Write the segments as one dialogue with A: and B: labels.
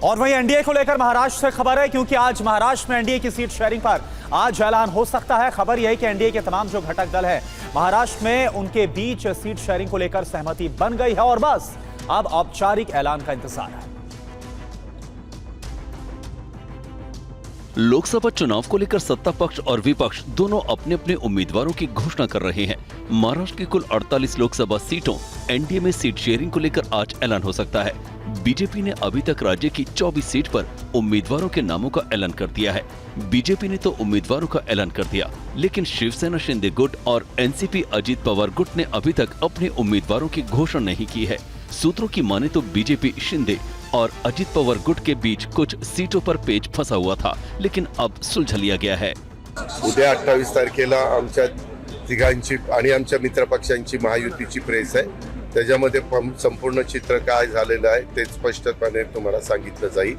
A: और वहीं एनडीए को लेकर महाराष्ट्र से खबर है, क्योंकि आज महाराष्ट्र में एनडीए की सीट शेयरिंग पर आज ऐलान हो सकता है। खबर यह है कि एनडीए के तमाम जो घटक दल है महाराष्ट्र में, उनके बीच सीट शेयरिंग को लेकर सहमति बन गई है और बस अब औपचारिक ऐलान का इंतजार है।
B: लोकसभा चुनाव को लेकर सत्ता पक्ष और विपक्ष दोनों अपने अपने उम्मीदवारों की घोषणा कर रहे हैं। महाराष्ट्र की कुल 48 लोकसभा सीटों एनडीए में सीट शेयरिंग को लेकर आज ऐलान हो सकता है। बीजेपी ने अभी तक राज्य की 24 सीट पर उम्मीदवारों के नामों का ऐलान कर दिया है। बीजेपी ने तो उम्मीदवारों का ऐलान कर दिया, लेकिन शिवसेना शिंदे गुट और एनसीपी अजित पवार गुट ने अभी तक अपने उम्मीदवारों की घोषणा नहीं की है। सूत्रों की माने तो बीजेपी शिंदे और अजित पवार गुट के बीच कुछ सीटों पर पेच फंसा हुआ था, लेकिन अब सुलझा लिया गया है।
C: उद्या 28 तारखेला आमच्या तिघांची आणि आमच्या मित्रपक्षांची महायुतीची प्रेस आहे। त्याच्यामध्ये संपूर्ण चित्र काय झालेलं आहे ते स्पष्टपणे तुम्हाला सांगितलं जाईल।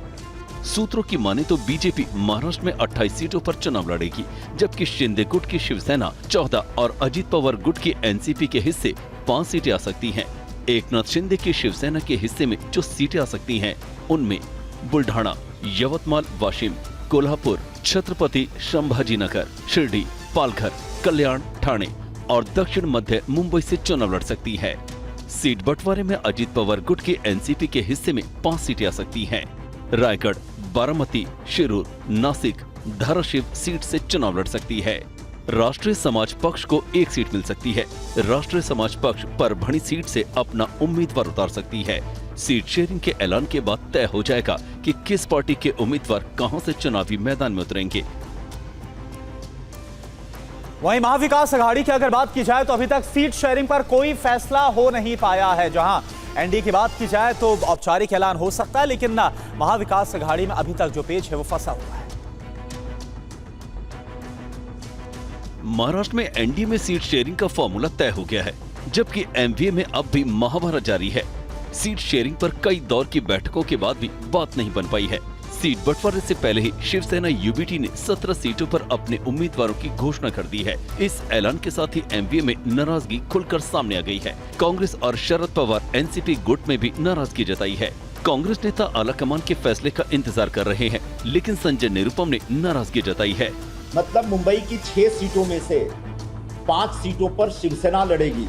B: सूत्रों की माने तो बीजेपी महाराष्ट्र में 28 सीटों पर चुनाव लड़ेगी, जबकि शिंदे गुट की शिवसेना 14 और अजित पवार गुट की एनसीपी के हिस्से 5 सीटें आ सकती हैं। एकनाथ शिंदे की शिवसेना के हिस्से में जो सीटें आ सकती हैं, उनमें बुल्ढाणा, यवतमाल, वाशिम, कोल्हापुर, छत्रपति संभाजीनगर, शिर्डी, पालघर, कल्याण, ठाणे और दक्षिण मध्य मुंबई से चुनाव लड़ सकती है। सीट बंटवारे में अजित पवार गुट के एनसीपी के हिस्से में 5 सीटें आ सकती हैं। रायगढ़, बारामती, शिरूर, नासिक, धाराशिव सीट से चुनाव लड़ सकती है। राष्ट्रीय समाज पक्ष को 1 सीट मिल सकती है। राष्ट्रीय समाज पक्ष परभणी सीट से अपना उम्मीदवार उतार सकती है। सीट शेयरिंग के ऐलान के बाद तय हो जाएगा कि किस पार्टी के उम्मीदवार कहां से चुनावी मैदान में उतरेंगे।
A: वहीं महाविकास आघाड़ी की अगर बात की जाए तो अभी तक सीट शेयरिंग पर कोई फैसला हो नहीं पाया है। जहां एनडीए की बात की जाए तो औपचारिक ऐलान हो सकता है, लेकिन ना महाविकास आघाड़ी में अभी तक जो पेच है वो फंसा हुआ है।
B: महाराष्ट्र में एनडीए में सीट शेयरिंग का फॉर्मूला तय हो गया है, जबकि एमवीए में अब भी महाभारत जारी है। सीट शेयरिंग पर कई दौर की बैठकों के बाद भी बात नहीं बन पाई है। सीट बंटवारे से पहले ही शिवसेना यूबीटी ने 17 सीटों पर अपने उम्मीदवारों की घोषणा कर दी है। इस ऐलान के साथ ही एमवीए में नाराजगी खुलकर सामने आ गई है। कांग्रेस और शरद पवार एनसीपी गुट में भी नाराजगी जताई है। कांग्रेस नेता आलाकमान के फैसले का इंतजार कर रहे हैं, लेकिन संजय निरुपम ने नाराजगी जताई है।
D: मतलब मुंबई की 6 सीटों में से 5 सीटों पर शिवसेना लड़ेगी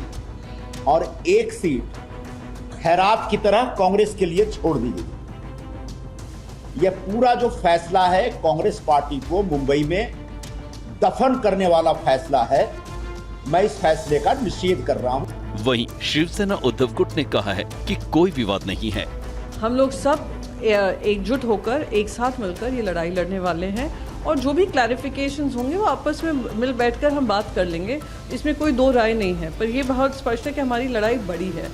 D: और 1 सीट खैरात की तरह कांग्रेस के लिए छोड़ दी गई। यह पूरा जो फैसला है कांग्रेस पार्टी को मुंबई में दफन करने वाला फैसला है। मैं इस फैसले का निषेध कर रहा हूं।
B: वहीं शिवसेना उद्धव गुट ने कहा है कि कोई विवाद नहीं है।
E: हम लोग सब एकजुट होकर एक साथ मिलकर ये लड़ाई लड़ने वाले हैं और जो भी क्लैरिफिकेशंस होंगे वो आपस में मिल बैठकर हम बात कर लेंगे। इसमें कोई दो राय नहीं है, पर ये बहुत स्पष्ट है कि हमारी लड़ाई बड़ी है।